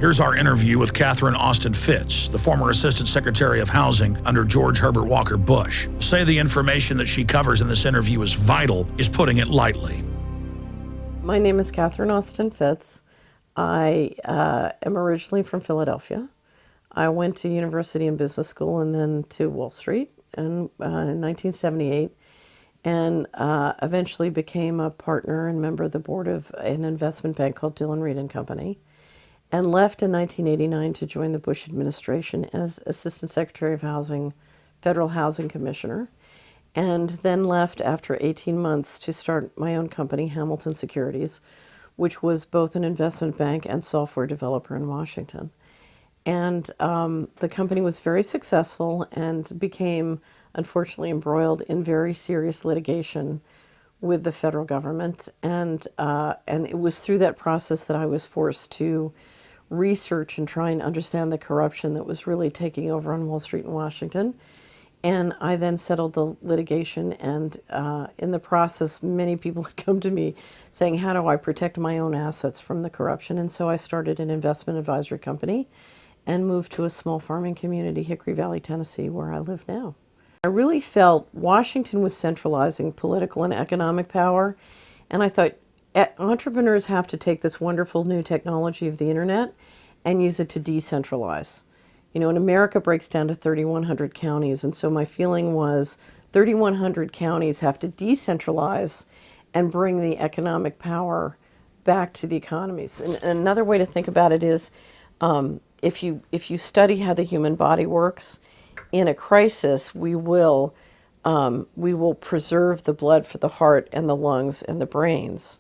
Here's our interview with Catherine Austin Fitts, the former Assistant Secretary of Housing under George Herbert Walker Bush. To say the information that she covers in this interview is vital is putting it lightly. My name is Catherine Austin Fitts. I am originally from Philadelphia. I went to university and business school and then to Wall Street in 1978, and eventually became a partner and member of the board of an investment bank called Dillon Read & Company, and left in 1989 to join the Bush administration as Assistant Secretary of Housing, Federal Housing Commissioner, and then left after 18 months to start my own company, Hamilton Securities, which was both an investment bank and software developer in Washington. And the company was very successful and became, unfortunately, embroiled in very serious litigation with the federal government. And it was through that process that I was forced to research and try and understand the corruption that was really taking over on Wall Street in Washington. And I then settled the litigation, and in the process, many people had come to me saying, how do I protect my own assets from the corruption? And so I started an investment advisory company and moved to a small farming community, Hickory Valley, Tennessee, where I live now. I really felt Washington was centralizing political and economic power, and I thought entrepreneurs have to take this wonderful new technology of the internet and use it to decentralize. You know, and America breaks down to 3,100 counties, and so my feeling was 3,100 counties have to decentralize and bring the economic power back to the economies. And another way to think about it is, if you study how the human body works, in a crisis, we will preserve the blood for the heart and the lungs and the brains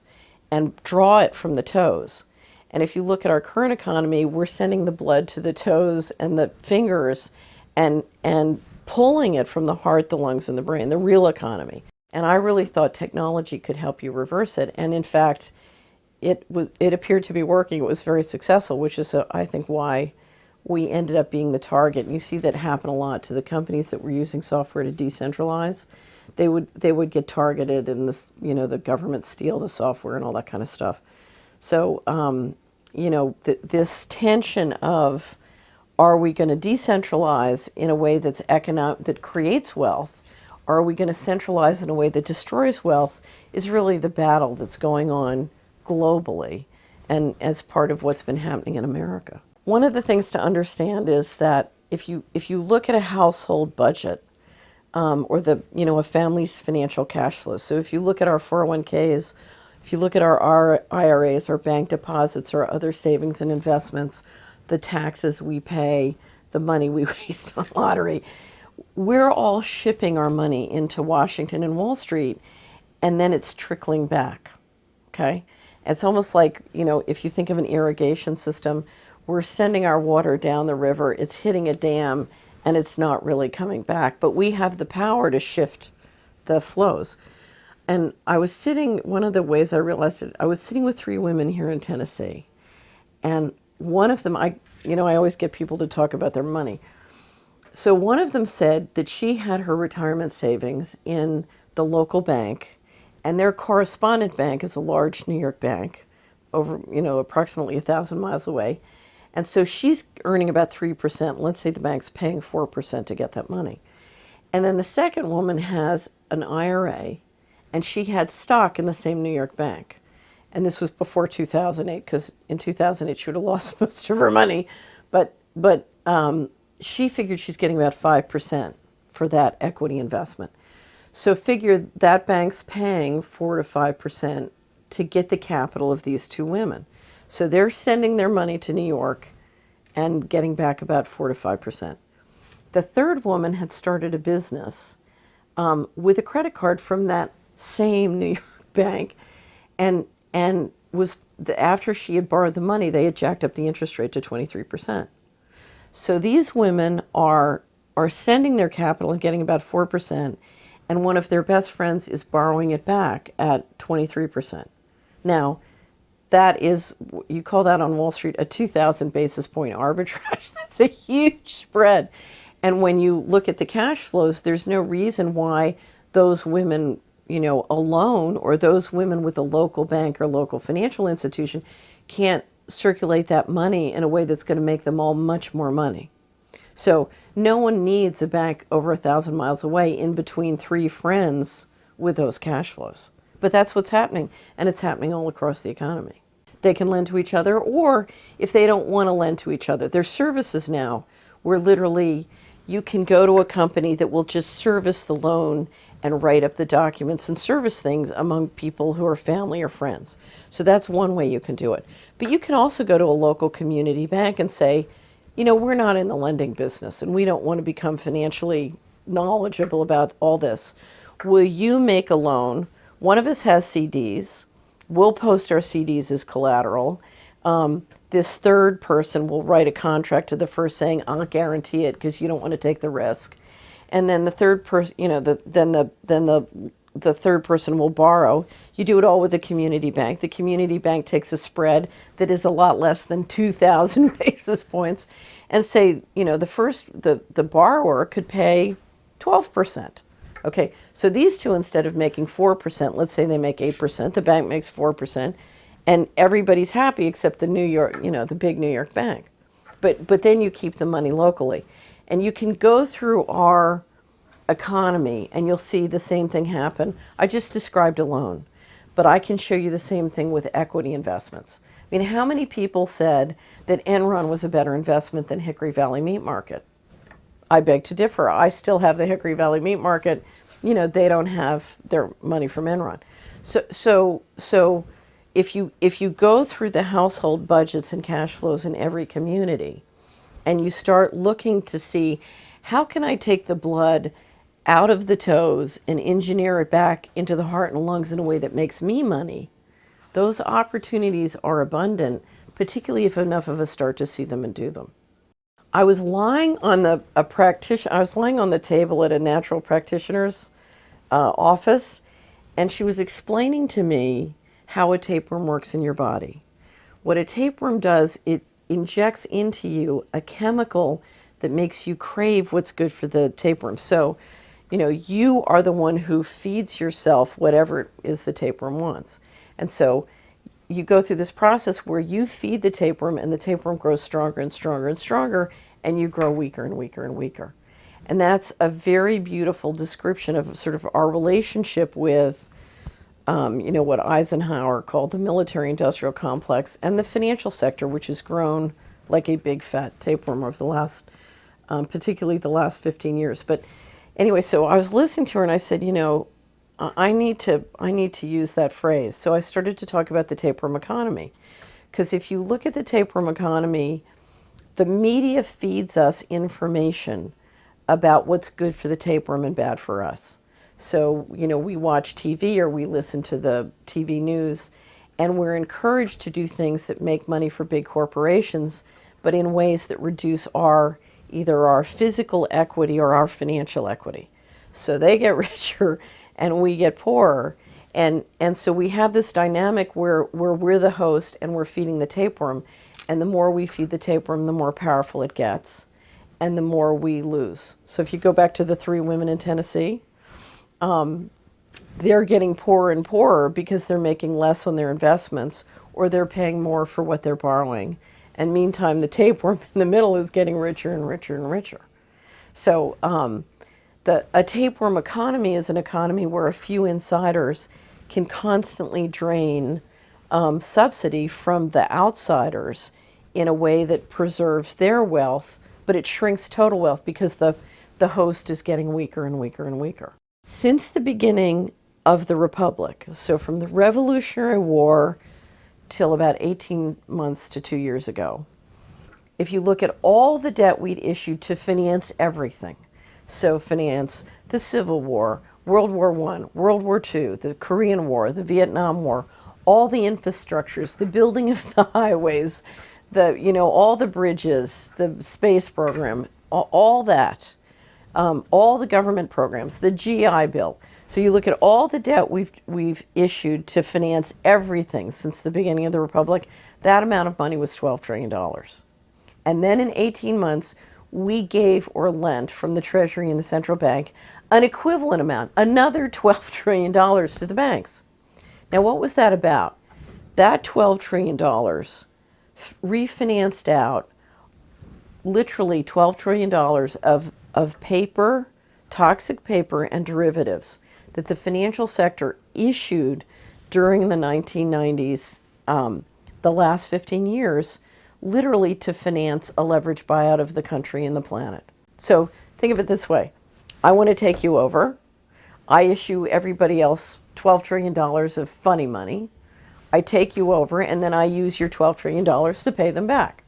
and draw it from the toes. And if you look at our current economy, we're sending the blood to the toes and the fingers and pulling it from the heart, the lungs, and the brain, the real economy. And I really thought technology could help you reverse it. And in fact, it appeared to be working. It was very successful, which is, I think, why we ended up being the target. And you see that happen a lot to the companies that were using software to decentralize. They would get targeted, and this, you know, the government steal the software and all that kind of stuff. So, you know, this tension of, are we going to decentralize in a way that's that creates wealth, or are we going to centralize in a way that destroys wealth, is really the battle that's going on globally and as part of what's been happening in America. One of the things to understand is that if you look at a household budget, or a family's financial cash flow, so if you look at our 401ks, if you look at our IRAs, our bank deposits, our other savings and investments, the taxes we pay, the money we waste on lottery, we're all shipping our money into Washington and Wall Street, and then it's trickling back, okay? It's almost like, you know, if you think of an irrigation system, we're sending our water down the river, it's hitting a dam, and it's not really coming back. But we have the power to shift the flows. And I was sitting, one of the ways I realized it, I was sitting with 3 women here in Tennessee. And one of them, I always get people to talk about their money. So one of them said that she had her retirement savings in the local bank, and their correspondent bank is a large New York bank, over, approximately 1,000 miles away. And so she's earning about 3%. Let's say the bank's paying 4% to get that money. And then the second woman has an IRA, and she had stock in the same New York bank. And this was before 2008, because in 2008 she would have lost most of her money. But she figured she's getting about 5% for that equity investment. So figure that bank's paying 4 to 5% to get the capital of these 2 women. So they're sending their money to New York and getting back about 4 to 5%. The third woman had started a business with a credit card from that same New York bank, and after she had borrowed the money, they had jacked up the interest rate to 23%. So these women are sending their capital and getting about 4%, and one of their best friends is borrowing it back at 23%. Now, that is, you call that on Wall Street a 2,000 basis point arbitrage. That's a huge spread. And when you look at the cash flows, there's no reason why those women, alone, or those women with a local bank or local financial institution can't circulate that money in a way that's going to make them all much more money. So no one needs a bank over 1,000 miles away in between three friends with those cash flows. But that's what's happening, and it's happening all across the economy. They can lend to each other, or if they don't want to lend to each other, there's services now where literally you can go to a company that will just service the loan and write up the documents and service things among people who are family or friends. So that's one way you can do it. But you can also go to a local community bank and say, you know, we're not in the lending business and we don't want to become financially knowledgeable about all this. Will you make a loan? One of us has CDs. We'll post our CDs as collateral. This third person will write a contract to the first saying, I'll guarantee it because you don't want to take the risk. And then the third person, you know, the third person will borrow. You do it all with the community bank. The community bank takes a spread that is a lot less than 2,000 basis points and say, you know, the borrower could pay 12%. Okay, so these two, instead of making 4%, let's say they make 8%, the bank makes 4%, and everybody's happy except the New York, you know, the big New York bank. But then you keep the money locally. And you can go through our economy and you'll see the same thing happen. I just described a loan, but I can show you the same thing with equity investments. I mean, how many people said that Enron was a better investment than Hickory Valley Meat Market? I beg to differ. I still have the Hickory Valley Meat Market. You know, they don't have their money from Enron. So if you go through the household budgets and cash flows in every community, and you start looking to see how can I take the blood out of the toes and engineer it back into the heart and lungs in a way that makes me money, those opportunities are abundant, particularly if enough of us start to see them and do them. I was lying on the table at a natural practitioner's office, and she was explaining to me how a tapeworm works in your body. What a tapeworm does, it injects into you a chemical that makes you crave what's good for the tapeworm. So, you know, you are the one who feeds yourself whatever it is the tapeworm wants. And so you go through this process where you feed the tapeworm and the tapeworm grows stronger and stronger and stronger, and you grow weaker and weaker and weaker. And that's a very beautiful description of sort of our relationship with, you know, what Eisenhower called the military-industrial complex and the financial sector, which has grown like a big fat tapeworm over the last, particularly the last 15 years. But anyway, so I was listening to her and I said, you know, I need to use that phrase. So I started to talk about the tapeworm economy. Because if you look at the tapeworm economy, the media feeds us information about what's good for the tapeworm and bad for us. So, you know, we watch TV or we listen to the TV news, and we're encouraged to do things that make money for big corporations, but in ways that reduce either our physical equity or our financial equity. So they get richer and we get poorer. And so we have this dynamic where we're the host and we're feeding the tapeworm. And the more we feed the tapeworm, the more powerful it gets and the more we lose. So if you go back to the 3 women in Tennessee, they're getting poorer and poorer because they're making less on their investments or they're paying more for what they're borrowing. And meantime, the tapeworm in the middle is getting richer and richer and richer. So a tapeworm economy is an economy where a few insiders can constantly drain subsidy from the outsiders in a way that preserves their wealth, but it shrinks total wealth because the host is getting weaker and weaker and weaker. Since the beginning of the Republic, so from the Revolutionary War till about 18 months to 2 years ago, if you look at all the debt we'd issued to finance everything, so finance the Civil War, World War I, World War II, the Korean War, the Vietnam War, all the infrastructures, the building of the highways, all the bridges, the space program, all that, all the government programs, the GI Bill. So you look at all the debt we've issued to finance everything since the beginning of the Republic, that amount of money was $12 trillion. And then in 18 months, we gave or lent from the Treasury and the central bank an equivalent amount, another $12 trillion to the banks. Now, what was that about? That $12 trillion refinanced out literally $12 trillion of paper, toxic paper, and derivatives that the financial sector issued during the 1990s, the last 15 years, literally to finance a leveraged buyout of the country and the planet. So think of it this way. I want to take you over. I issue everybody else $12 trillion of funny money. I take you over, and then I use your $12 trillion to pay them back.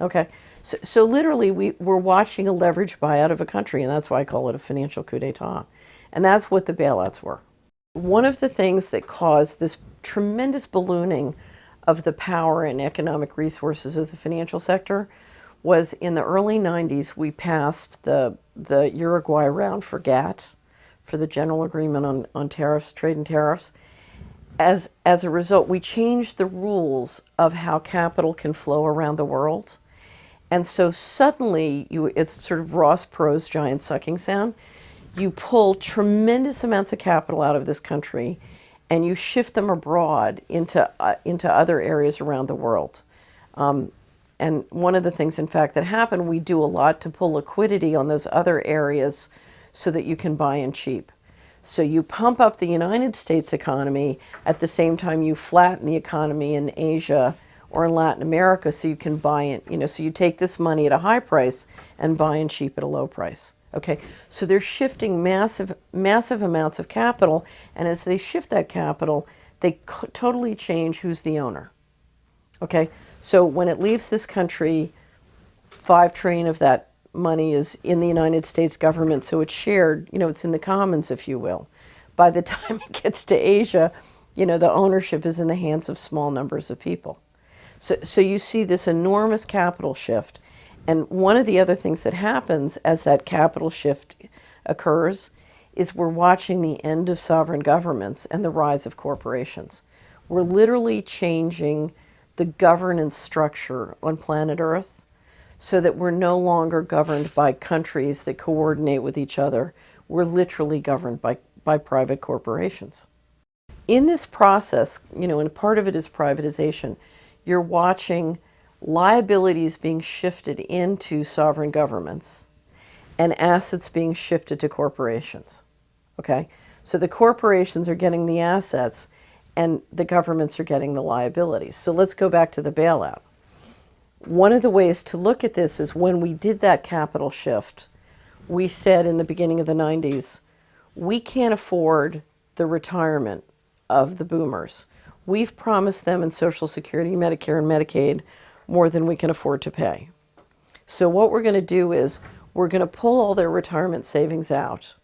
Okay? So literally, we're watching a leveraged buyout of a country, and that's why I call it a financial coup d'etat. And that's what the bailouts were. One of the things that caused this tremendous ballooning of the power and economic resources of the financial sector was in the early 90s, we passed the Uruguay round for GATT, for the General Agreement on Tariffs, Trade and Tariffs. As a result, we changed the rules of how capital can flow around the world. And so suddenly, it's sort of Ross Perot's giant sucking sound. You pull tremendous amounts of capital out of this country, and you shift them abroad into other areas around the world. And one of the things, in fact, that happened, we do a lot to pull liquidity on those other areas so that you can buy in cheap. So you pump up the United States economy at the same time you flatten the economy in Asia or in Latin America so you can buy in, so you take this money at a high price and buy in cheap at a low price. Okay, so they're shifting massive amounts of capital, and as they shift that capital, they totally change who's the owner. Okay, so when it leaves this country, $5 trillion of that money is in the United States government, so it's shared, it's in the commons, if you will. By the time it gets to Asia, the ownership is in the hands of small numbers of people. So you see this enormous capital shift. And one of the other things that happens as that capital shift occurs is we're watching the end of sovereign governments and the rise of corporations. We're literally changing the governance structure on planet Earth so that we're no longer governed by countries that coordinate with each other. We're literally governed by private corporations. In this process, and part of it is privatization, you're watching liabilities being shifted into sovereign governments and assets being shifted to corporations. Okay? So the corporations are getting the assets and the governments are getting the liabilities. So let's go back to the bailout. One of the ways to look at this is when we did that capital shift, we said in the beginning of the 90s, we can't afford the retirement of the boomers. We've promised them in Social Security, Medicare, and Medicaid more than we can afford to pay. So what we're going to do is we're going to pull all their retirement savings out.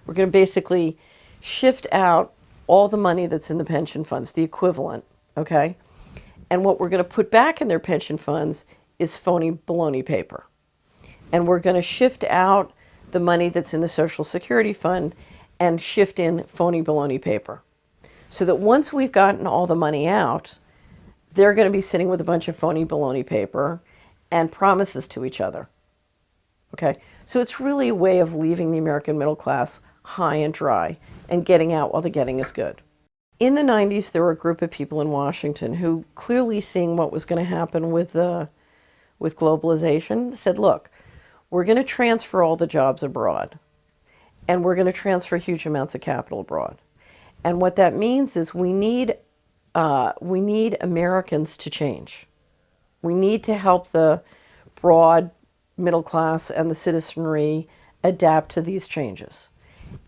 We're going to basically shift out all the money that's in the pension funds, the equivalent, okay? And what we're going to put back in their pension funds is phony baloney paper. And we're going to shift out the money that's in the Social Security fund and shift in phony baloney paper. So that once we've gotten all the money out, they're going to be sitting with a bunch of phony baloney paper and promises to each other. Okay? So it's really a way of leaving the American middle class high and dry and getting out while the getting is good. In the 90s, there were a group of people in Washington who, clearly seeing what was going to happen with globalization, said, look, we're going to transfer all the jobs abroad, and we're going to transfer huge amounts of capital abroad. And what that means is we need Americans to change. We need to help the broad middle class and the citizenry adapt to these changes.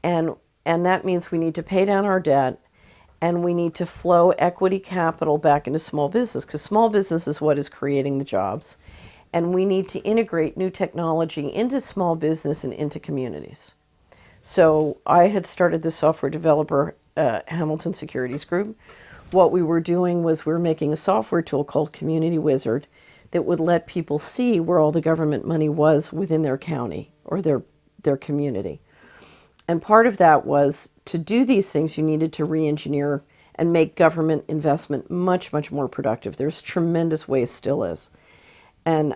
And that means we need to pay down our debt, and we need to flow equity capital back into small business, because small business is what is creating the jobs. And we need to integrate new technology into small business and into communities. So I had started the software developer Hamilton Securities Group. What we were doing was we were making a software tool called Community Wizard that would let people see where all the government money was within their county or their community. And part of that was to do these things, you needed to re-engineer and make government investment much, much more productive. There's tremendous waste, still is. And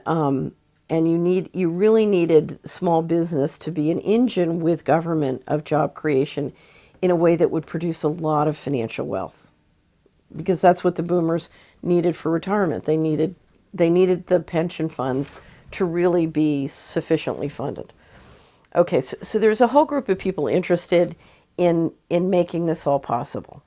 you really needed small business to be an engine with government of job creation in a way that would produce a lot of financial wealth. Because that's what the boomers needed for retirement. They needed they needed the pension funds to really be sufficiently funded. Okay, so there's a whole group of people interested in making this all possible.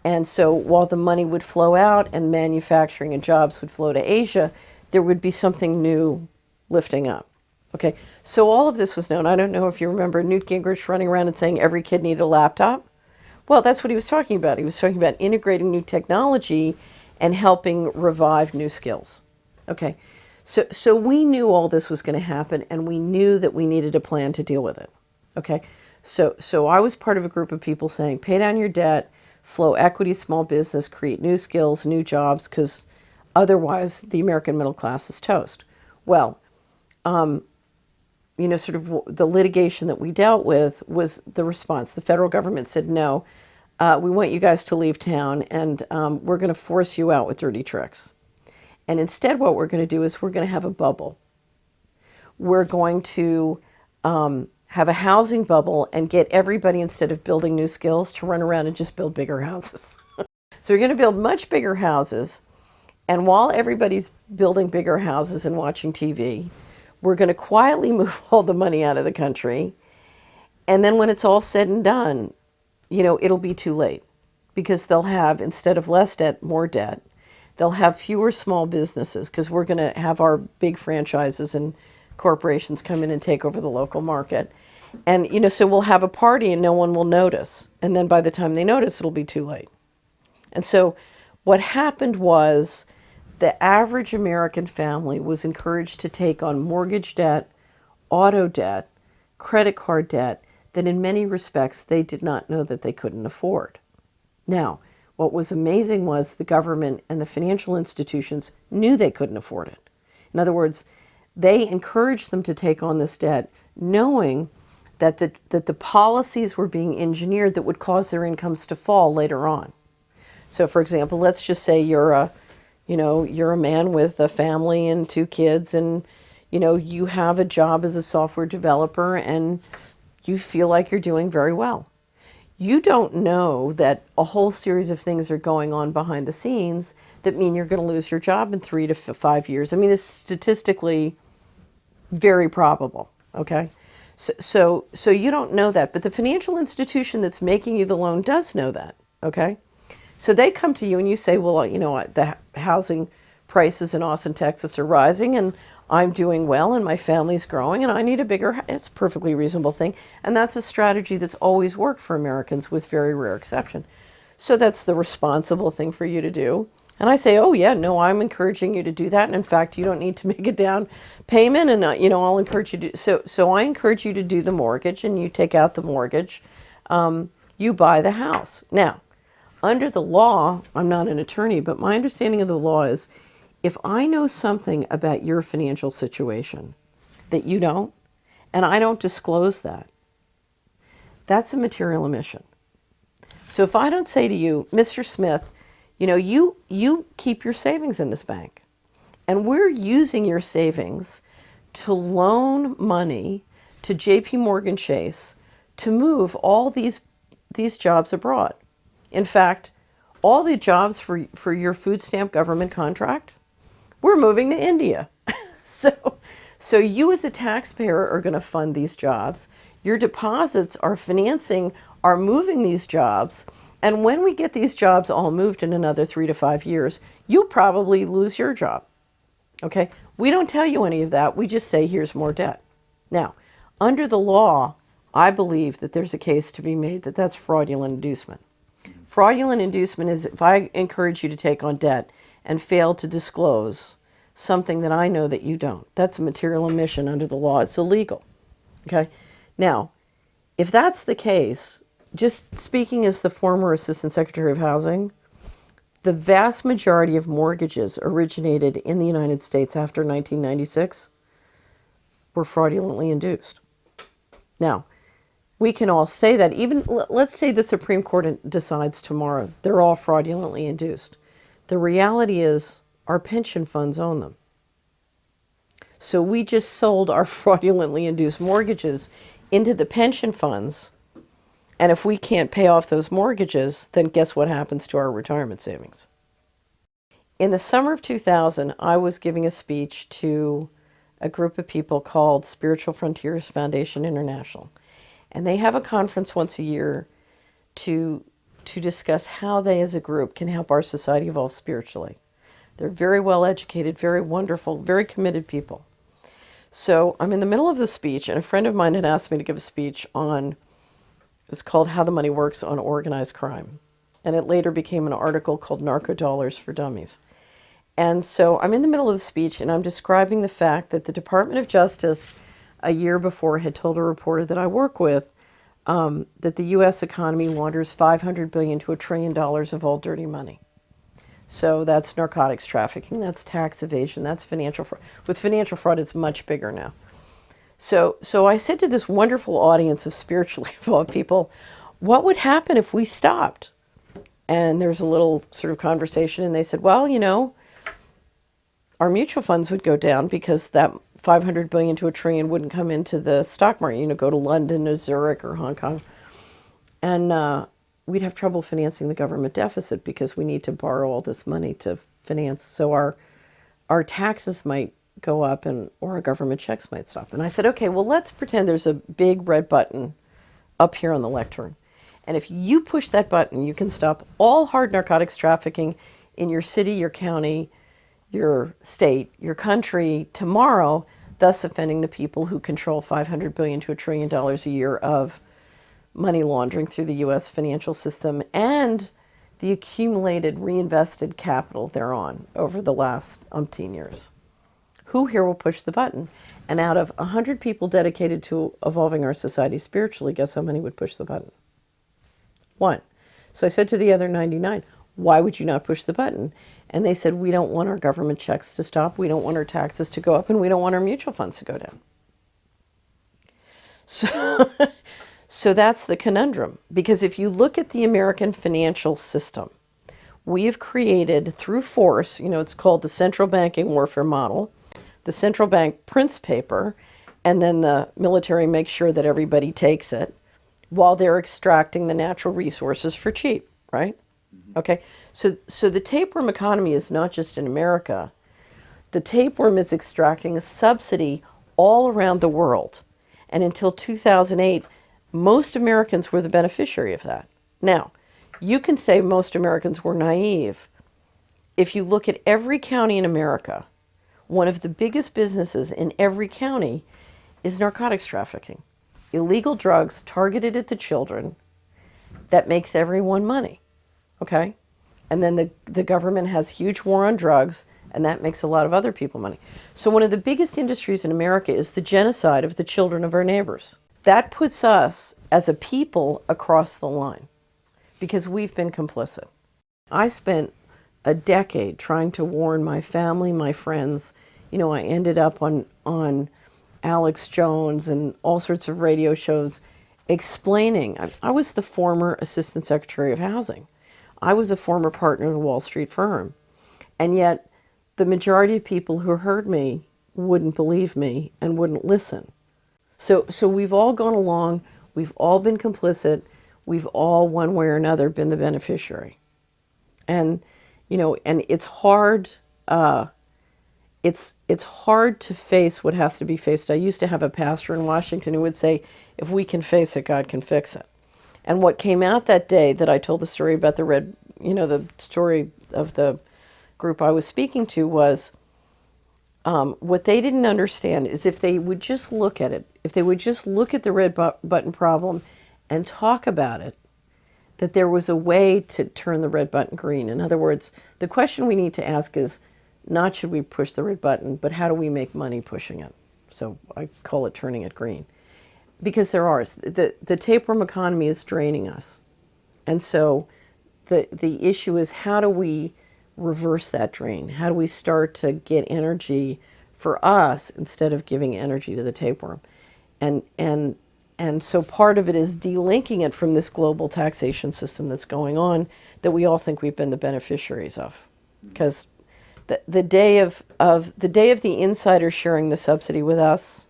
And so while the money would flow out and manufacturing and jobs would flow to Asia, there would be something new lifting up. Okay, so all of this was known. I don't know if you remember Newt Gingrich running around and saying every kid needed a laptop. Well, that's what he was talking about. He was talking about integrating new technology and helping revive new skills. Okay, so we knew all this was going to happen, and we knew that we needed a plan to deal with it. Okay, so I was part of a group of people saying, pay down your debt, flow equity, small business, create new skills, new jobs, because otherwise the American middle class is toast. Well, you know, sort of the litigation that we dealt with was the response. The federal government said, no, we want you guys to leave town, and we're going to force you out with dirty tricks. And instead what we're going to do is we're going to have a bubble. We're going to have a housing bubble and get everybody, instead of building new skills, to run around and just build bigger houses. So we're going to build much bigger houses, and while everybody's building bigger houses and watching TV, we're going to quietly move all the money out of the country. And then when it's all said and done, you know, it'll be too late, because they'll have, instead of less debt, more debt. They'll have fewer small businesses, because we're going to have our big franchises and corporations come in and take over the local market. And, you know, so we'll have a party and no one will notice. And then by the time they notice, it'll be too late. And so what happened was the average American family was encouraged to take on mortgage debt, auto debt, credit card debt that in many respects they did not know that they couldn't afford. Now, what was amazing was the government and the financial institutions knew they couldn't afford it. In other words, they encouraged them to take on this debt, knowing that the policies were being engineered that would cause their incomes to fall later on. So, for example, let's just say you're a man with a family and 2 kids, and you have a job as a software developer, and you feel like you're doing very well. You don't know that a whole series of things are going on behind the scenes that mean you're going to lose your job in 3 to 5 years. I mean, it's statistically very probable, okay? So you don't know that, but the financial institution that's making you the loan does know that, okay? So they come to you and you say, well, you know, the housing prices in Austin, Texas are rising, and I'm doing well, and my family's growing, and I need a bigger, it's a perfectly reasonable thing. And that's a strategy that's always worked for Americans with very rare exception. So that's the responsible thing for you to do. And I say, oh yeah, no, I'm encouraging you to do that. And in fact, you don't need to make a down payment, and I'll encourage you to, so I encourage you to do the mortgage, and you take out the mortgage, you buy the house. Now, under the law, I'm not an attorney, but my understanding of the law is, if I know something about your financial situation that you don't, and I don't disclose that, that's a material omission. So if I don't say to you, Mr. Smith, you keep your savings in this bank, and we're using your savings to loan money to JP Morgan Chase to move all these jobs abroad. In fact, all the jobs for your food stamp government contract, we're moving to India. So you as a taxpayer are going to fund these jobs. Your deposits are moving these jobs. And when we get these jobs all moved in another 3 to 5 years, you'll probably lose your job. Okay? We don't tell you any of that. We just say, here's more debt. Now, under the law, I believe that there's a case to be made that that's fraudulent inducement. Fraudulent inducement is if I encourage you to take on debt and fail to disclose something that I know that you don't. That's a material omission under the law. It's illegal. Okay? Now, if that's the case, just speaking as the former Assistant Secretary of Housing, the vast majority of mortgages originated in the United States after 1996 were fraudulently induced. Now, we can all say that. Even, let's say the Supreme Court decides tomorrow they're all fraudulently induced. The reality is our pension funds own them. So we just sold our fraudulently induced mortgages into the pension funds, and if we can't pay off those mortgages, then guess what happens to our retirement savings? In the summer of 2000, I was giving a speech to a group of people called Spiritual Frontiers Foundation International. And they have a conference once a year to discuss how they as a group can help our society evolve spiritually. They're very well educated, very wonderful, very committed people. So I'm in the middle of the speech, and a friend of mine had asked me to give a speech on, it's called How the Money Works on Organized Crime. And it later became an article called Narco Dollars for Dummies. And so I'm in the middle of the speech, and I'm describing the fact that the Department of Justice a year before had told a reporter that I work with that the U.S. economy launders $500 billion to $1 trillion of all dirty money. So that's narcotics trafficking, that's tax evasion, that's financial fraud. With financial fraud, it's much bigger now. So I said to this wonderful audience of spiritually evolved people, what would happen if we stopped? And there was a little sort of conversation, and they said, well, you know, our mutual funds would go down because that $500 billion to $1 trillion wouldn't come into the stock market, you know, go to London or Zurich or Hong Kong. And we'd have trouble financing the government deficit because we need to borrow all this money to finance. So our taxes might go up or our government checks might stop. And I said, okay, well, let's pretend there's a big red button up here on the lectern. And if you push that button, you can stop all hard narcotics trafficking in your city, your county, your state, your country tomorrow, thus offending the people who control $500 billion to $1 trillion a year of money laundering through the U.S. financial system and the accumulated reinvested capital thereon over the last umpteen years. Who here will push the button? And out of 100 people dedicated to evolving our society spiritually, guess how many would push the button? One. So I said to the other 99, why would you not push the button? And they said, we don't want our government checks to stop, we don't want our taxes to go up, and we don't want our mutual funds to go down. So that's the conundrum. Because if you look at the American financial system, we have created through force, you know, it's called the central banking warfare model. The central bank prints paper, and then the military makes sure that everybody takes it while they're extracting the natural resources for cheap, right? Okay, so the tapeworm economy is not just in America. The tapeworm is extracting a subsidy all around the world. And until 2008, most Americans were the beneficiary of that. Now, you can say most Americans were naive. If you look at every county in America, one of the biggest businesses in every county is narcotics trafficking. Illegal drugs targeted at the children that makes everyone money. Okay? And then the government has huge war on drugs, and that makes a lot of other people money. So one of the biggest industries in America is the genocide of the children of our neighbors. That puts us as a people across the line because we've been complicit. I spent a decade trying to warn my family, my friends. You know, I ended up on Alex Jones and all sorts of radio shows explaining. I was the former Assistant Secretary of Housing. I was a former partner of the Wall Street firm. And yet the majority of people who heard me wouldn't believe me and wouldn't listen. So we've all gone along, we've all been complicit, we've all, one way or another, been the beneficiary. And, you know, and it's hard, it's hard to face what has to be faced. I used to have a pastor in Washington who would say, if we can face it, God can fix it. And what came out that day that I told the story about the red, you know, the story of the group I was speaking to was, what they didn't understand is if they would just look at it, if they would just look at the red button problem and talk about it, that there was a way to turn the red button green. In other words, the question we need to ask is not should we push the red button, but how do we make money pushing it? So I call it turning it green. Because there are, the tapeworm economy is draining us. And so the issue is how do we reverse that drain? How do we start to get energy for us instead of giving energy to the tapeworm? And so part of it is delinking it from this global taxation system that's going on that we all think we've been the beneficiaries of. Because the day of the insider sharing the subsidy with us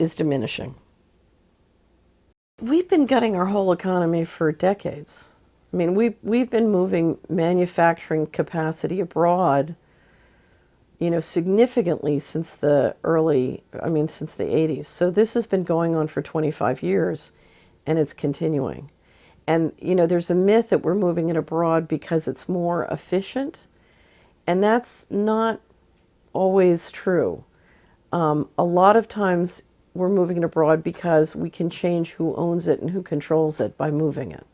is diminishing. We've been gutting our whole economy for decades. I mean, we've been moving manufacturing capacity abroad, significantly since the 80s. So this has been going on for 25 years, and it's continuing. And, there's a myth that we're moving it abroad because it's more efficient, and that's not always true. A lot of times we're moving it abroad because we can change who owns it and who controls it by moving it.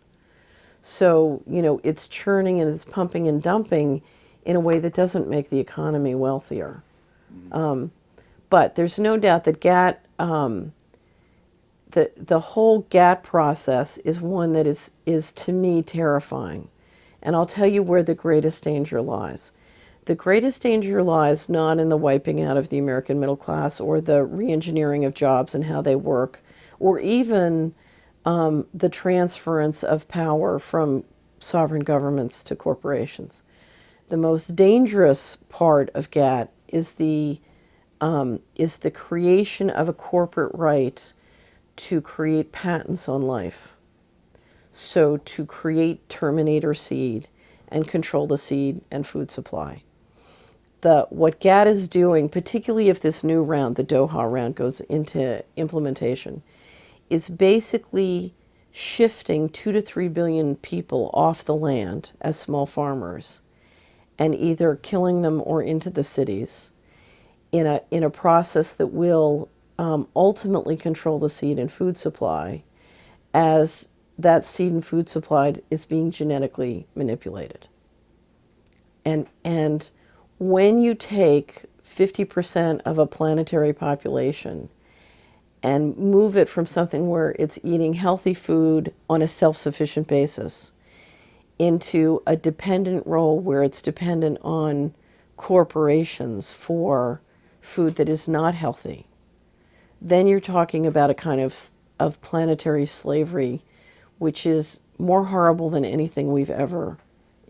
So, it's churning and it's pumping and dumping in a way that doesn't make the economy wealthier. But there's no doubt that the whole GATT process is one that is to me terrifying. And I'll tell you where the greatest danger lies. The greatest danger lies not in the wiping out of the American middle class or the re-engineering of jobs and how they work, or even the transference of power from sovereign governments to corporations. The most dangerous part of GATT is the creation of a corporate right to create patents on life. So to create terminator seed and control the seed and food supply. What GATT is doing, particularly if this new round, the Doha round, goes into implementation, is basically shifting 2 to 3 billion people off the land as small farmers and either killing them or into the cities in a process that will ultimately control the seed and food supply, as that seed and food supply is being genetically manipulated. And when you take 50% of a planetary population and move it from something where it's eating healthy food on a self-sufficient basis into a dependent role where it's dependent on corporations for food that is not healthy, then you're talking about a kind of planetary slavery which is more horrible than anything we've ever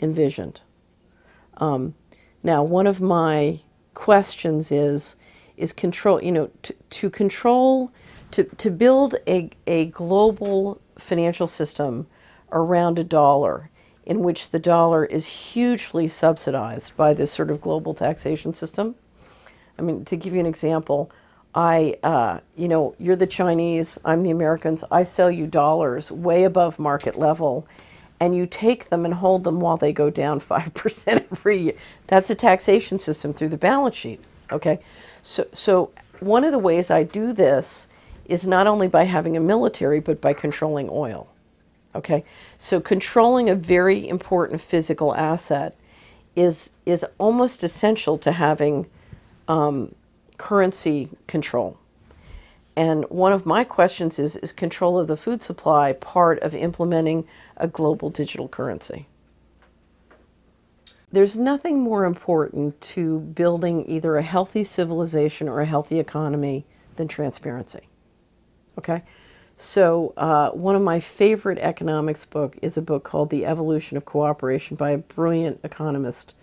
envisioned. Now, one of my questions is control, to build a global financial system around a dollar in which the dollar is hugely subsidized by this sort of global taxation system. I mean, to give you an example, you're the Chinese, I'm the Americans, I sell you dollars way above market level, and you take them and hold them while they go down 5% every year. That's a taxation system through the balance sheet, okay? So one of the ways I do this is not only by having a military, but by controlling oil, okay? So controlling a very important physical asset is almost essential to having currency control. And one of my questions is control of the food supply part of implementing a global digital currency? There's nothing more important to building either a healthy civilization or a healthy economy than transparency. Okay? So one of my favorite economics book is a book called The Evolution of Cooperation by a brilliant economist,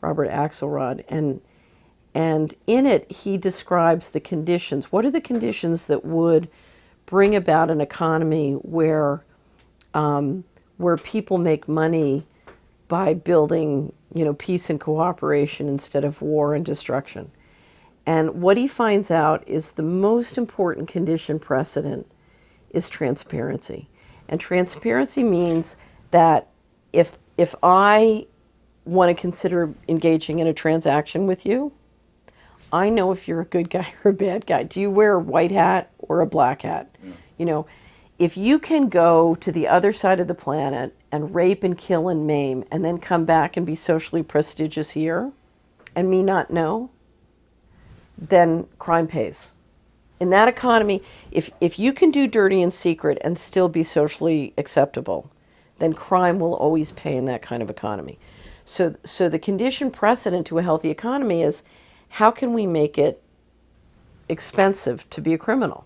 Robert Axelrod. And in it, he describes the conditions. What are the conditions that would bring about an economy where people make money by building, peace and cooperation instead of war and destruction? And what he finds out is the most important condition precedent is transparency. And transparency means that if I want to consider engaging in a transaction with you, I know if you're a good guy or a bad guy. Do you wear a white hat or a black hat? Yeah. If you can go to the other side of the planet and rape and kill and maim and then come back and be socially prestigious here and me not know, then crime pays. In that economy, if you can do dirty in secret and still be socially acceptable, then crime will always pay in that kind of economy. So the condition precedent to a healthy economy is, how can we make it expensive to be a criminal?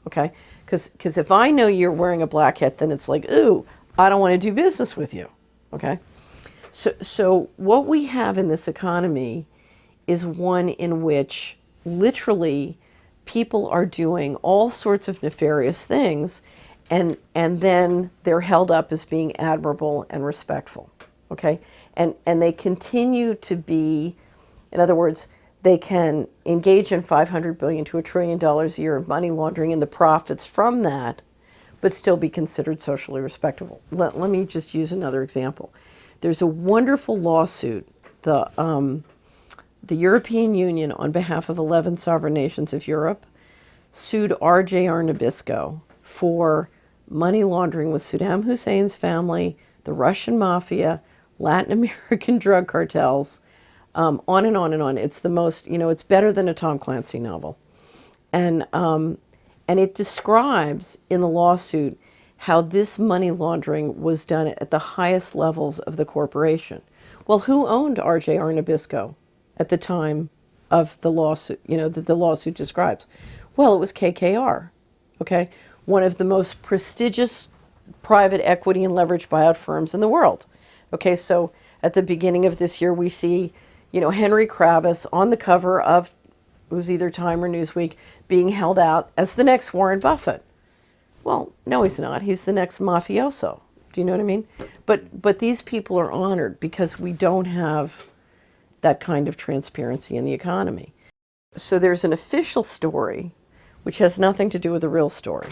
Okay? Because if I know you're wearing a black hat, then it's like, ooh, I don't want to do business with you. Okay? So what we have in this economy is one in which literally people are doing all sorts of nefarious things, and then they're held up as being admirable and respectful, okay? And they continue to be, in other words, they can engage in $500 billion to $1 trillion a year of money laundering and the profits from that, but still be considered socially respectable. Let me just use another example. There's a wonderful lawsuit. The European Union, on behalf of 11 sovereign nations of Europe, sued RJR Nabisco for money laundering with Saddam Hussein's family, the Russian mafia, Latin American drug cartels, on and on and on. It's the most, it's better than a Tom Clancy novel. And it describes in the lawsuit how this money laundering was done at the highest levels of the corporation. Well, who owned RJR Nabisco at the time of the lawsuit, that the lawsuit describes? Well, it was KKR, okay? One of the most prestigious private equity and leveraged buyout firms in the world. Okay, so at the beginning of this year, we see, Henry Kravis on the cover of, it was either Time or Newsweek, being held out as the next Warren Buffett. Well, no, he's not. He's the next mafioso. Do you know what I mean? But these people are honored because we don't have that kind of transparency in the economy. So there's an official story which has nothing to do with the real story,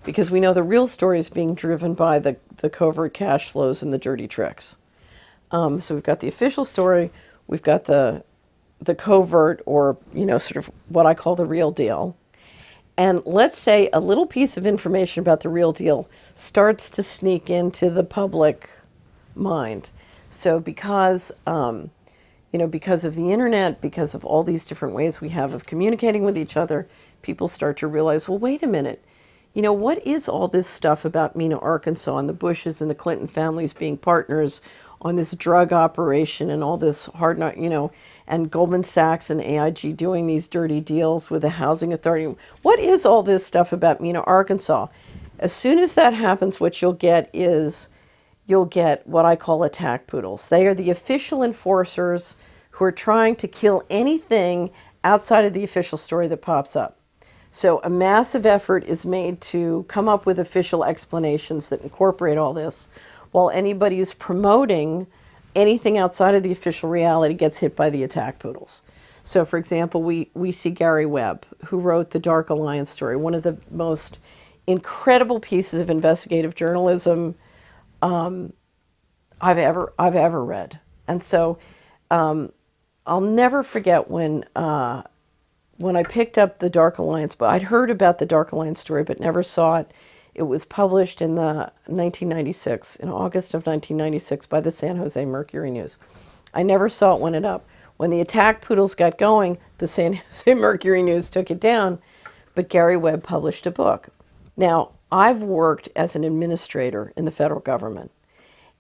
because we know the real story is being driven by the covert cash flows and the dirty tricks. So we've got the official story, we've got the covert, or sort of what I call the real deal. And let's say a little piece of information about the real deal starts to sneak into the public mind. So because because of the internet, because of all these different ways we have of communicating with each other, people start to realize, well, wait a minute, what is all this stuff about Mena, Arkansas, and the Bushes and the Clinton families being partners on this drug operation and all this hard, and Goldman Sachs and AIG doing these dirty deals with the housing authority? What is all this stuff about Mena, Arkansas? As soon as that happens, what you'll get is what I call attack poodles. They are the official enforcers who are trying to kill anything outside of the official story that pops up. So a massive effort is made to come up with official explanations that incorporate all this, while anybody who's promoting anything outside of the official reality gets hit by the attack poodles. So, for example, we see Gary Webb, who wrote the Dark Alliance story, one of the most incredible pieces of investigative journalism I've ever read. And so I'll never forget when I picked up the Dark Alliance, but I'd heard about the Dark Alliance story but never saw it. It was published in in August of 1996 by the San Jose Mercury News. I never saw it when it up. When the attack poodles got going, the San Jose Mercury News took it down, but Gary Webb published a book. Now, I've worked as an administrator in the federal government,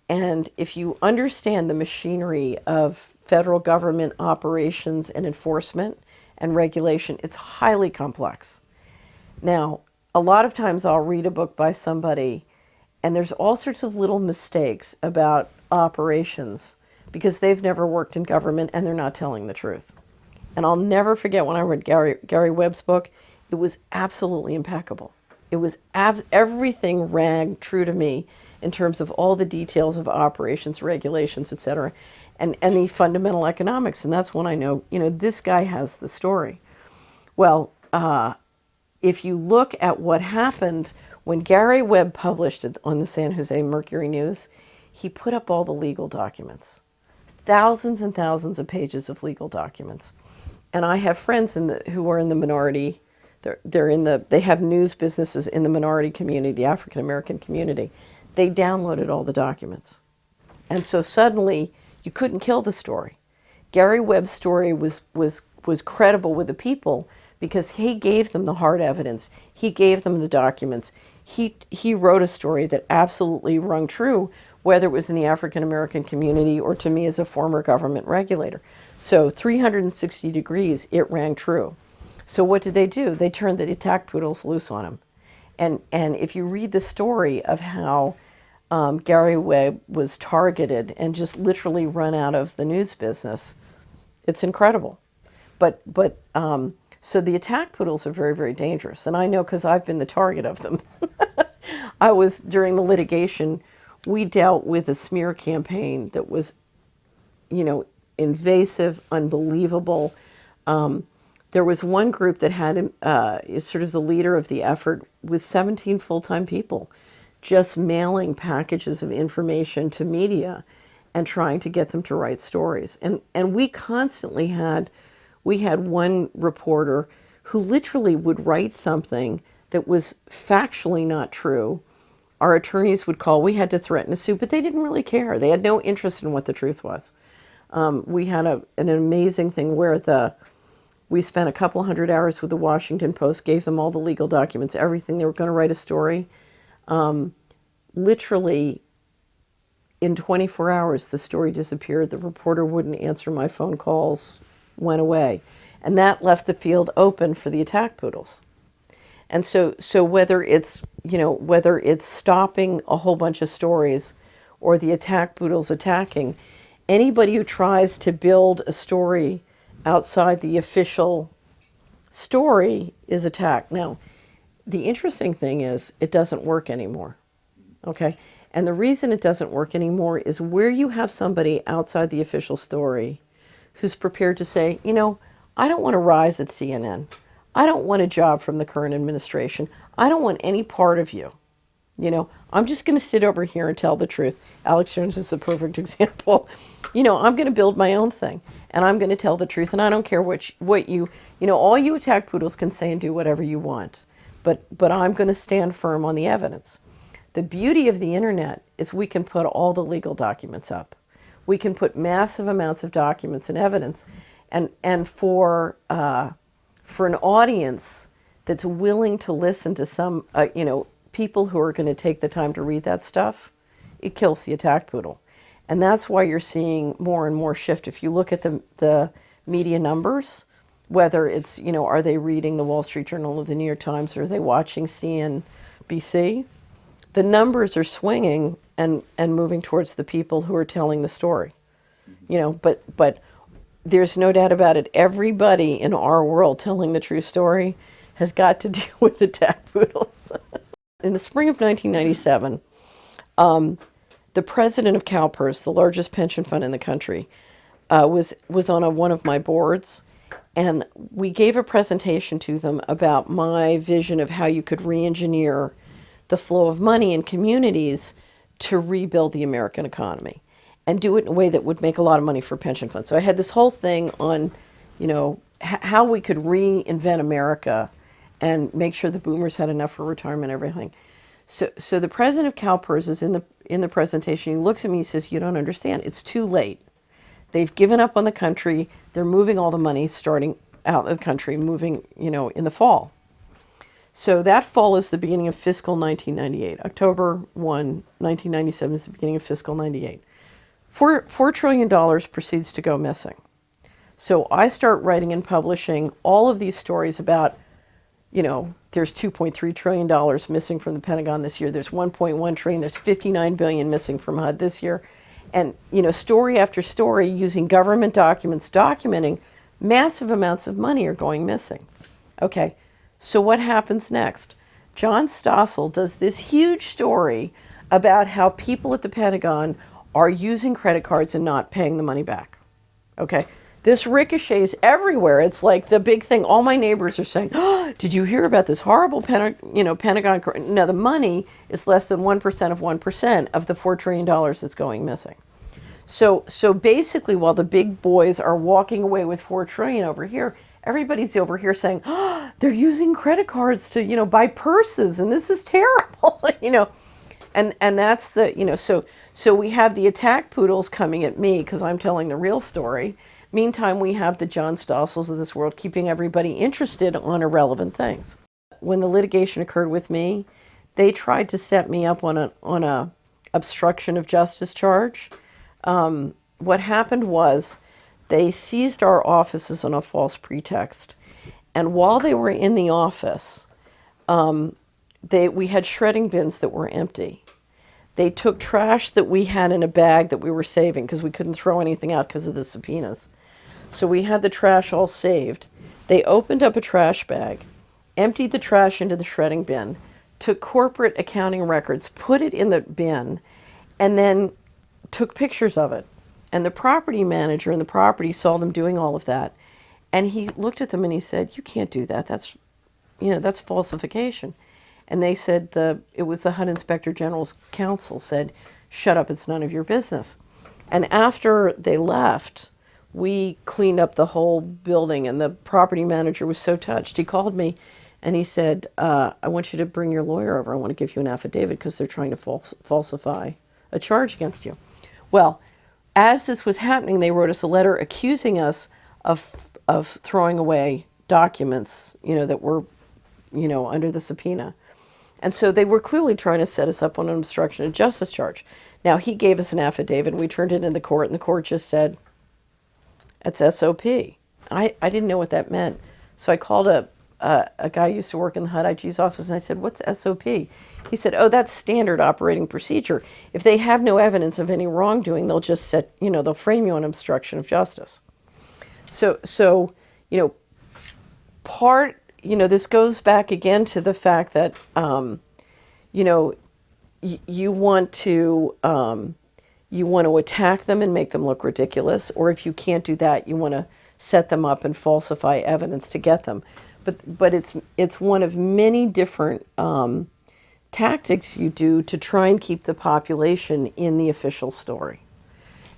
and if you understand the machinery of federal government operations and enforcement and regulation, it's highly complex. Now, a lot of times I'll read a book by somebody and there's all sorts of little mistakes about operations because they've never worked in government and they're not telling the truth. And I'll never forget when I read Gary Webb's book, it was absolutely impeccable. It was everything rang true to me in terms of all the details of operations, regulations, et cetera, and the fundamental economics. And that's when I know, this guy has the story. Well, if you look at what happened when Gary Webb published it on the San Jose Mercury News, he put up all the legal documents, thousands and thousands of pages of legal documents. And I have friends who are in the minority. They have news businesses in the minority community, the African American community. They downloaded all the documents. And so suddenly you couldn't kill the story. Gary Webb's story was credible with the people because he gave them the hard evidence. He gave them the documents. He wrote a story that absolutely rung true, whether it was in the African American community or to me as a former government regulator. So 360 degrees, it rang true. So what did they do? They turned the attack poodles loose on him. And if you read the story of how Gary Webb was targeted and just literally run out of the news business, it's incredible. So the attack poodles are very, very dangerous. And I know because I've been the target of them. during the litigation, we dealt with a smear campaign that was, invasive, unbelievable. There was one group that had is sort of the leader of the effort with 17 full-time people just mailing packages of information to media and trying to get them to write stories. And we constantly had one reporter who literally would write something that was factually not true. Our attorneys would call. We had to threaten to sue, but they didn't really care. They had no interest in what the truth was. We had an amazing thing where we spent a couple hundred hours with the Washington Post, gave them all the legal documents, everything. They were going to write a story. Literally, in 24 hours, the story disappeared. The reporter wouldn't answer my phone calls, went away. And that left the field open for the attack poodles. And so whether it's stopping a whole bunch of stories or the attack poodles attacking, anybody who tries to build a story outside the official story is attacked. Now, the interesting thing is it doesn't work anymore, okay? And the reason it doesn't work anymore is where you have somebody outside the official story who's prepared to say, I don't want to rise at CNN. I don't want a job from the current administration. I don't want any part of you. I'm just going to sit over here and tell the truth. Alex Jones is a perfect example. I'm going to build my own thing, and I'm going to tell the truth, and I don't care what you all you attack poodles can say and do whatever you want, but I'm going to stand firm on the evidence. The beauty of the internet is we can put all the legal documents up. We can put massive amounts of documents and evidence, and for an audience that's willing to listen to some, people who are going to take the time to read that stuff, it kills the attack poodle. And that's why you're seeing more and more shift. If you look at the media numbers, whether it's, are they reading the Wall Street Journal or the New York Times, or are they watching CNBC, the numbers are swinging and moving towards the people who are telling the story. But there's no doubt about it. Everybody in our world telling the true story has got to deal with attack poodles. In the spring of 1997, the president of CalPERS, the largest pension fund in the country, was on one of my boards, and we gave a presentation to them about my vision of how you could re-engineer the flow of money in communities to rebuild the American economy and do it in a way that would make a lot of money for pension funds. So I had this whole thing on, how we could reinvent America and make sure the boomers had enough for retirement and everything. So the president of CalPERS is in the presentation. He looks at me and he says, "You don't understand. It's too late. They've given up on the country. They're moving all the money starting out of the country, moving, in the fall." So that fall is the beginning of fiscal 1998. October 1, 1997 is the beginning of fiscal 98. $4 trillion proceeds to go missing. So I start writing and publishing all of these stories about, there's $2.3 trillion missing from the Pentagon this year. There's $1.1 trillion. There's $59 billion missing from HUD this year. And, story after story using government documents documenting massive amounts of money are going missing. Okay, so what happens next? John Stossel does this huge story about how people at the Pentagon are using credit cards and not paying the money back. Okay, this ricochets everywhere. It's like the big thing. All my neighbors are saying, "Oh, did you hear about this horrible Pentagon?" Now the money is less than 1% of 1% of the $4 trillion that's going missing. So basically, while the big boys are walking away with $4 trillion over here, everybody's over here saying, "Oh, they're using credit cards to buy purses, and this is terrible," And that's the, so we have the attack poodles coming at me because I'm telling the real story. Meantime, we have the John Stossels of this world keeping everybody interested on irrelevant things. When the litigation occurred with me, they tried to set me up on a obstruction of justice charge. What happened was they seized our offices on a false pretext. And while they were in the office, we had shredding bins that were empty. They took trash that we had in a bag that we were saving because we couldn't throw anything out because of the subpoenas. So we had the trash all saved. They opened up a trash bag, emptied the trash into the shredding bin, took corporate accounting records, put it in the bin, and then took pictures of it. And the property manager in the property saw them doing all of that. And he looked at them and he said, "You can't do that. That's falsification." And they said, it was the HUD Inspector General's counsel said, "Shut up, it's none of your business." And after they left, we cleaned up the whole building, and the property manager was so touched. He called me and he said, "I want you to bring your lawyer over. I want to give you an affidavit because they're trying to falsify a charge against you." Well, as this was happening, they wrote us a letter accusing us of throwing away documents, that were, under the subpoena. And so they were clearly trying to set us up on an obstruction of justice charge. Now, he gave us an affidavit, and we turned it in the court, and the court just said, "It's SOP." I didn't know what that meant. So I called a guy who used to work in the HUD IG's office, and I said, "What's SOP?" He said, "Oh, that's standard operating procedure. If they have no evidence of any wrongdoing, they'll just they'll frame you on obstruction of justice." So this goes back again to the fact that, you want to attack them and make them look ridiculous, or if you can't do that, you want to set them up and falsify evidence to get them. But it's one of many different tactics you do to try and keep the population in the official story,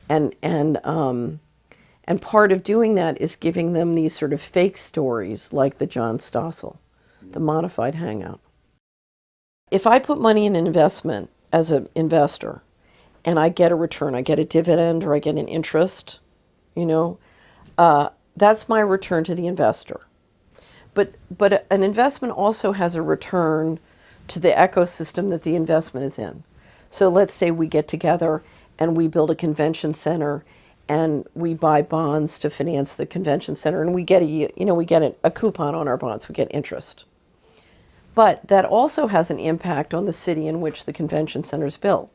and part of doing that is giving them these sort of fake stories like the John Stossel, the modified hangout. If I put money in an investment as an investor and I get a return, I get a dividend or I get an interest, that's my return to the investor. But an investment also has a return to the ecosystem that the investment is in. So let's say we get together and we build a convention center and we buy bonds to finance the convention center, and we get a coupon on our bonds, we get interest. But that also has an impact on the city in which the convention center is built.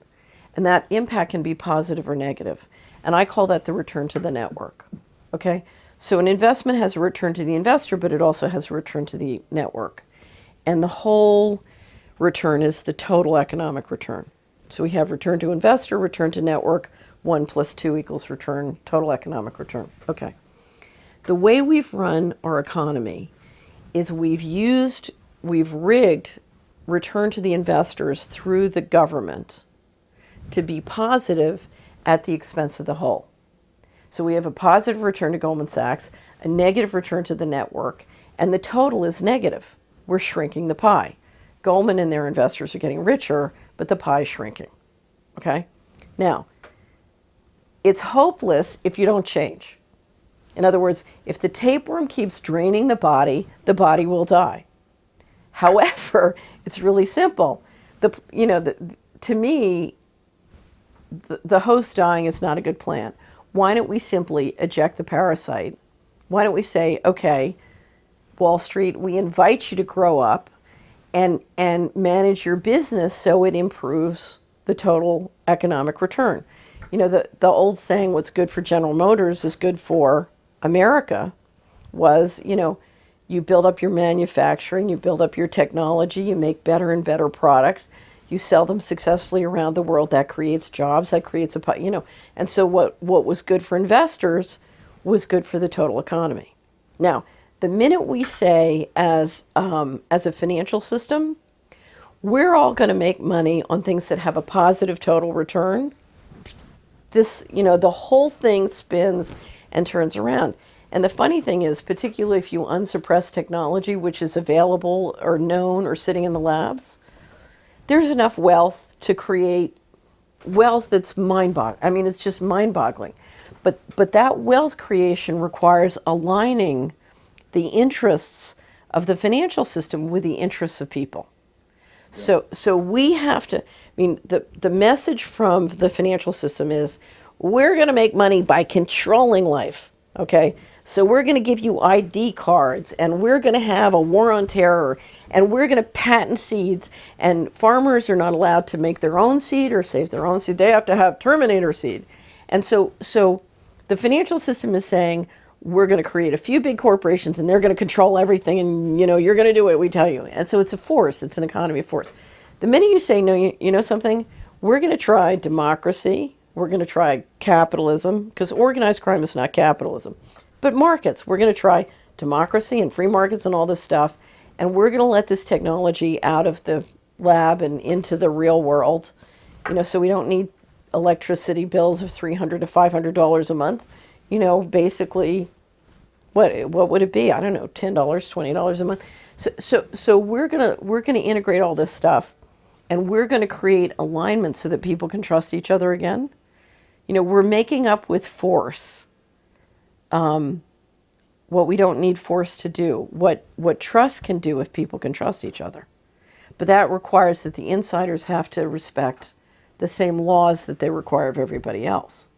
And that impact can be positive or negative. And I call that the return to the network. Okay? So an investment has a return to the investor, but it also has a return to the network. And the whole return is the total economic return. So we have return to investor, return to network, 1 + 2 = return, total economic return. Okay. The way we've run our economy is we've rigged return to the investors through the government to be positive at the expense of the whole. So we have a positive return to Goldman Sachs, a negative return to the network, and the total is negative. We're shrinking the pie. Goldman and their investors are getting richer, but the pie is shrinking. Okay? Now, it's hopeless if you don't change. In other words, if the tapeworm keeps draining the body will die. However, it's really simple. To me, the host dying is not a good plan. Why don't we simply eject the parasite? Why don't we say, okay, Wall Street, we invite you to grow up and manage your business so it improves the total economic return. The old saying, what's good for General Motors is good for America, was, you build up your manufacturing, you build up your technology, you make better and better products, you sell them successfully around the world, that creates jobs, that creates and so what was good for investors was good for the total economy. Now, the minute we say as a financial system, we're all going to make money on things that have a positive total return, the whole thing spins and turns around. And the funny thing is, particularly if you unsuppress technology, which is available or known or sitting in the labs, there's enough wealth to create wealth that's mind-boggling. I mean, it's just mind-boggling. But that wealth creation requires aligning the interests of the financial system with the interests of people. So we have to, the message from the financial system is, we're going to make money by controlling life, okay? So we're going to give you ID cards, and we're going to have a war on terror, and we're going to patent seeds, and farmers are not allowed to make their own seed or save their own seed. They have to have Terminator seed. And so the financial system is saying, we're going to create a few big corporations and they're going to control everything, and you're going to do what we tell you. And so it's a force. It's an economy of force. The minute you say, no, you know something, we're going to try democracy, we're going to try capitalism, because organized crime is not capitalism, but markets. We're going to try democracy and free markets and all this stuff, and we're going to let this technology out of the lab and into the real world, so we don't need electricity bills of $300 to $500 a month. Basically, what would it be? I don't know, $10, $20 a month. So we're gonna integrate all this stuff, and we're gonna create alignment so that people can trust each other again. We're making up with force what we don't need force to do. What trust can do if people can trust each other. But that requires that the insiders have to respect the same laws that they require of everybody else.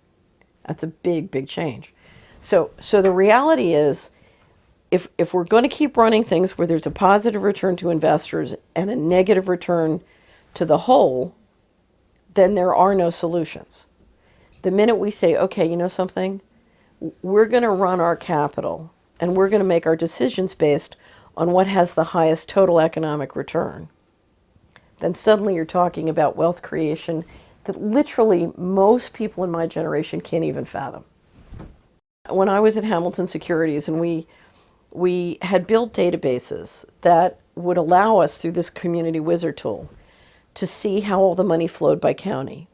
That's a big, big change. So the reality is, if we're going to keep running things where there's a positive return to investors and a negative return to the whole, then there are no solutions. The minute we say, okay, you know something, we're going to run our capital and we're going to make our decisions based on what has the highest total economic return, then suddenly you're talking about wealth creation that literally most people in my generation can't even fathom. When I was at Hamilton Securities, and we had built databases that would allow us, through this community wizard tool, to see how all the money flowed by county.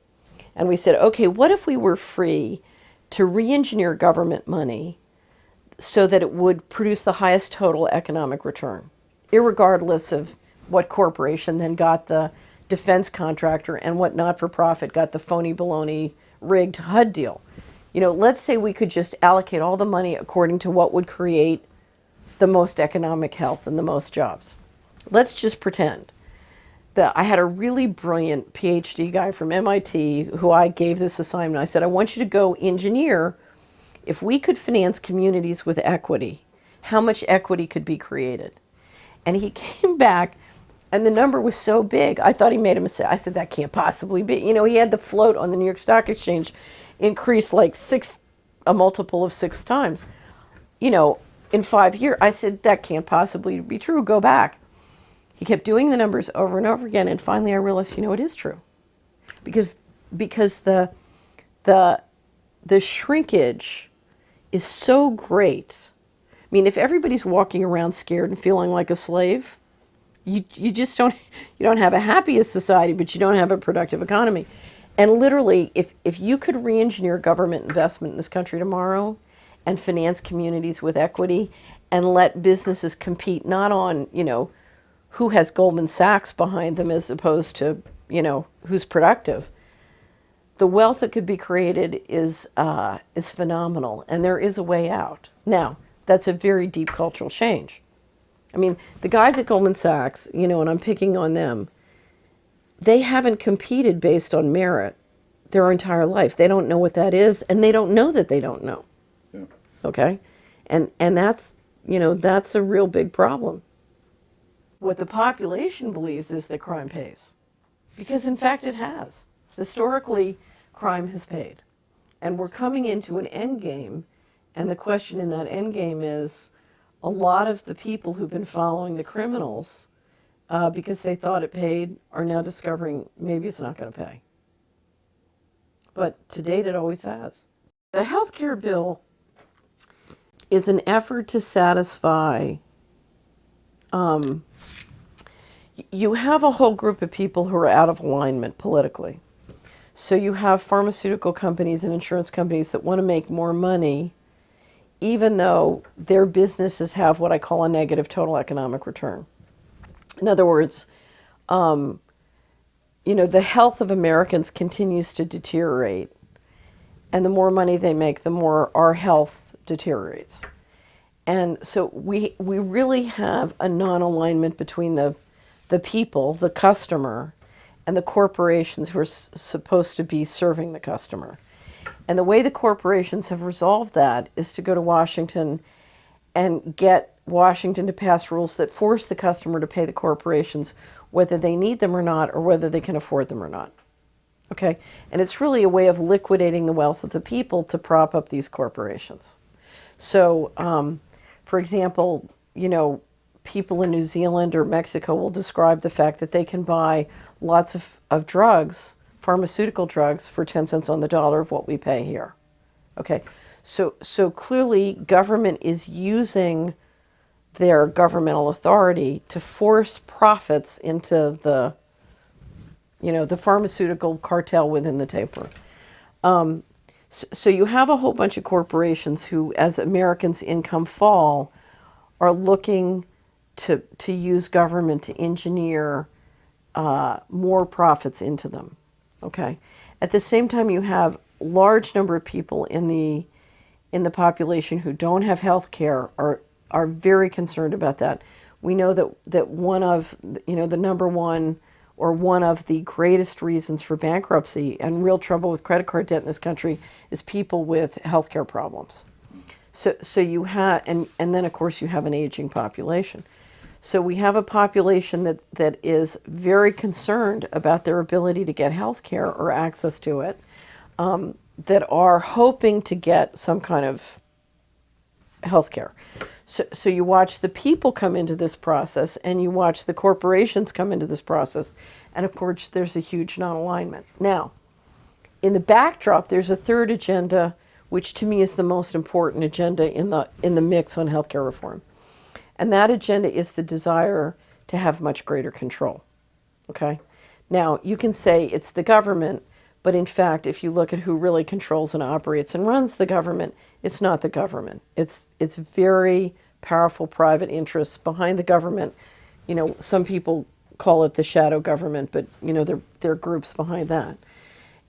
And we said, okay, what if we were free to re-engineer government money so that it would produce the highest total economic return, irregardless of what corporation then got the defense contractor and what not-for-profit got the phony baloney rigged HUD deal. Let's say we could just allocate all the money according to what would create the most economic health and the most jobs. Let's just pretend that I had a really brilliant PhD guy from MIT who I gave this assignment. I said, I want you to go engineer, if we could finance communities with equity, how much equity could be created? And he came back, and the number was so big, I thought he made a mistake. I said, that can't possibly be. He had the float on the New York Stock Exchange increase like a multiple of 6 times, in 5 years. I said, that can't possibly be true. Go back. He kept doing the numbers over and over again, and finally I realized, it is true. Because the shrinkage is so great. I mean, if everybody's walking around scared and feeling like a slave, you just don't have a happiest society, but you don't have a productive economy. And literally, if you could re-engineer government investment in this country tomorrow and finance communities with equity and let businesses compete not on, who has Goldman Sachs behind them as opposed to, who's productive, the wealth that could be created is phenomenal, and there is a way out. Now, that's a very deep cultural change. I mean, the guys at Goldman Sachs, and I'm picking on them, they haven't competed based on merit their entire life. They don't know what that is, and they don't know that they don't know. Yeah. Okay? And that's, that's a real big problem. What the population believes is that crime pays. Because in fact it has. Historically, crime has paid. And we're coming into an end game, and the question in that end game is, a lot of the people who've been following the criminals because they thought it paid are now discovering maybe it's not going to pay. But to date, it always has. The healthcare bill is an effort to satisfy, you have a whole group of people who are out of alignment politically. So you have pharmaceutical companies and insurance companies that want to make more money, even though their businesses have what I call a negative total economic return. In other words, the health of Americans continues to deteriorate, and the more money they make, the more our health deteriorates. And so we really have a non-alignment between the people, the customer, and the corporations who are supposed to be serving the customer. And the way the corporations have resolved that is to go to Washington and get Washington to pass rules that force the customer to pay the corporations whether they need them or not, or whether they can afford them or not. Okay? And it's really a way of liquidating the wealth of the people to prop up these corporations. So, for example, people in New Zealand or Mexico will describe the fact that they can buy lots of drugs, pharmaceutical drugs, for 10 cents on the dollar of what we pay here. Okay, so clearly government is using their governmental authority to force profits into the pharmaceutical cartel within the tapeworm. So you have a whole bunch of corporations who, as Americans' income fall, are looking to use government to engineer more profits into them. Okay. At the same time, you have a large number of people in the population who don't have health care, are very concerned about that. We know that one of the number one, or one of the greatest reasons for bankruptcy and real trouble with credit card debt in this country is people with healthcare problems. So you have, and then of course you have an aging population. So we have a population that is very concerned about their ability to get health care or access to it, that are hoping to get some kind of health care. So you watch the people come into this process, and you watch the corporations come into this process, and of course there's a huge non-alignment. Now, in the backdrop, there's a third agenda, which to me is the most important agenda in the mix on healthcare reform. And that agenda is the desire to have much greater control. Okay? Now, you can say it's the government, but in fact, if you look at who really controls and operates and runs the government, it's not the government. It's very powerful private interests behind the government. Some people call it the shadow government, but there are groups behind that.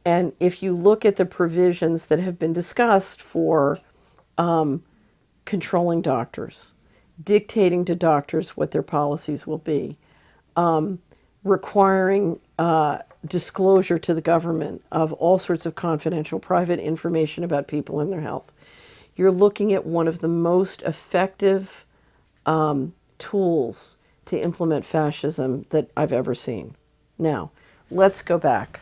And if you look at the provisions that have been discussed for controlling doctors, dictating to doctors what their policies will be, requiring disclosure to the government of all sorts of confidential private information about people and their health, you're looking at one of the most effective tools to implement fascism that I've ever seen. Now, let's go back.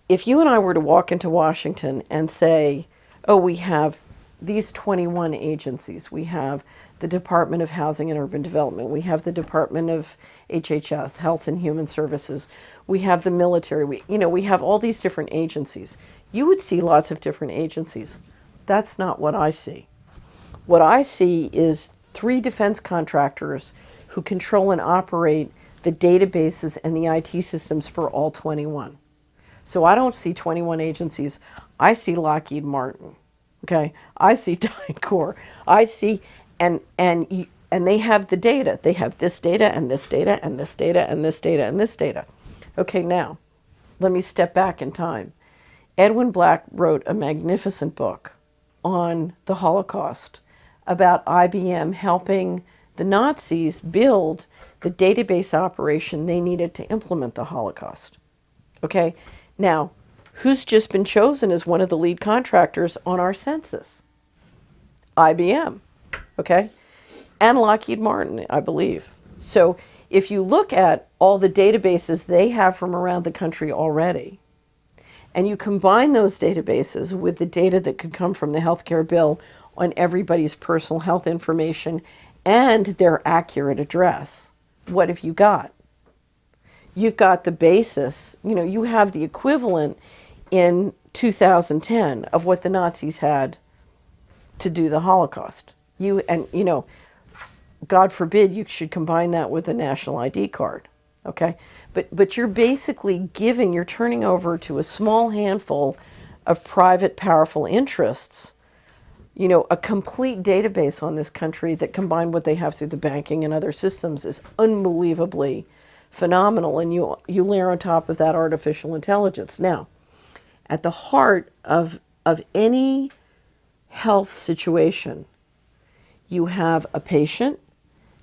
If you and I were to walk into Washington and say, oh, we have these 21 agencies. We have the Department of Housing and Urban Development. We have the Department of HHS, Health and Human Services. We have the military. We have all these different agencies. You would see lots of different agencies. That's not what I see. What I see is 3 defense contractors who control and operate the databases and the IT systems for all 21. So I don't see 21 agencies. I see Lockheed Martin. Okay, I see DynCorp. I see, and they have the data. They have this data and this data and this data and this data and this data. Okay, now, let me step back in time. Edwin Black wrote a magnificent book on the Holocaust about IBM helping the Nazis build the database operation they needed to implement the Holocaust. Okay, now, who's just been chosen as one of the lead contractors on our census? IBM, okay? And Lockheed Martin, I believe. So if you look at all the databases they have from around the country already, and you combine those databases with the data that could come from the healthcare bill on everybody's personal health information and their accurate address, what have you got? You've got the basis, you have the equivalent in 2010 of what the Nazis had to do the Holocaust. God forbid you should combine that with a national ID card, okay? But you're basically you're turning over to a small handful of private powerful interests, a complete database on this country that, combined what they have through the banking and other systems, is unbelievably phenomenal. And you layer on top of that artificial intelligence. Now, at the heart of any health situation, you have a patient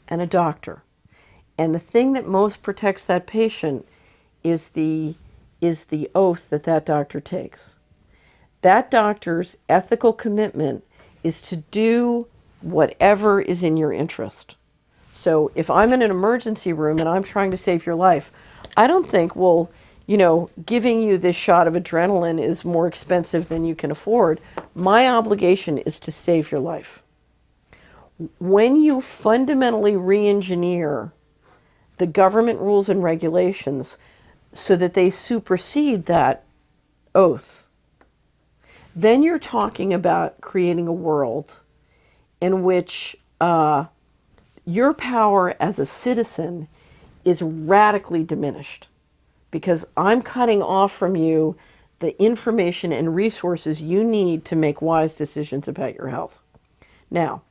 and a doctor. And the thing that most protects that patient is the oath that doctor takes. That doctor's ethical commitment is to do whatever is in your interest. So if I'm in an emergency room and I'm trying to save your life, I don't think, giving you this shot of adrenaline is more expensive than you can afford. My obligation is to save your life. When you fundamentally re-engineer the government rules and regulations so that they supersede that oath, then you're talking about creating a world in which your power as a citizen is radically diminished, because I'm cutting off from you the information and resources you need to make wise decisions about your health. Now,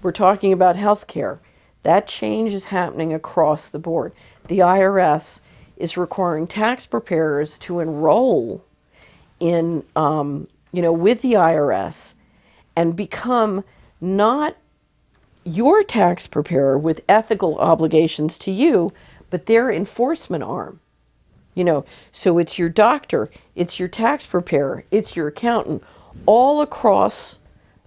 we're talking about healthcare. That change is happening across the board. The IRS is requiring tax preparers to enroll in, with the IRS and become not your tax preparer with ethical obligations to you, but their enforcement arm. So it's your doctor, it's your tax preparer, it's your accountant, all across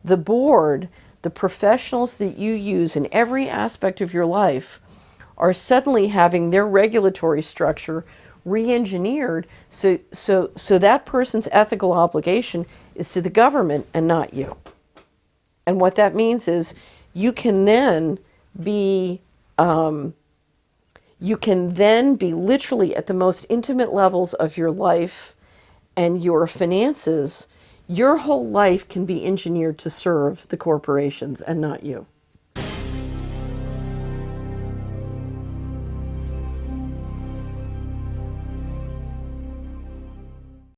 the board. The professionals that you use in every aspect of your life are suddenly having their regulatory structure re-engineered so that person's ethical obligation is to the government and not you. And what that means is you can then be literally at the most intimate levels of your life and your finances. Your whole life can be engineered to serve the corporations and not you.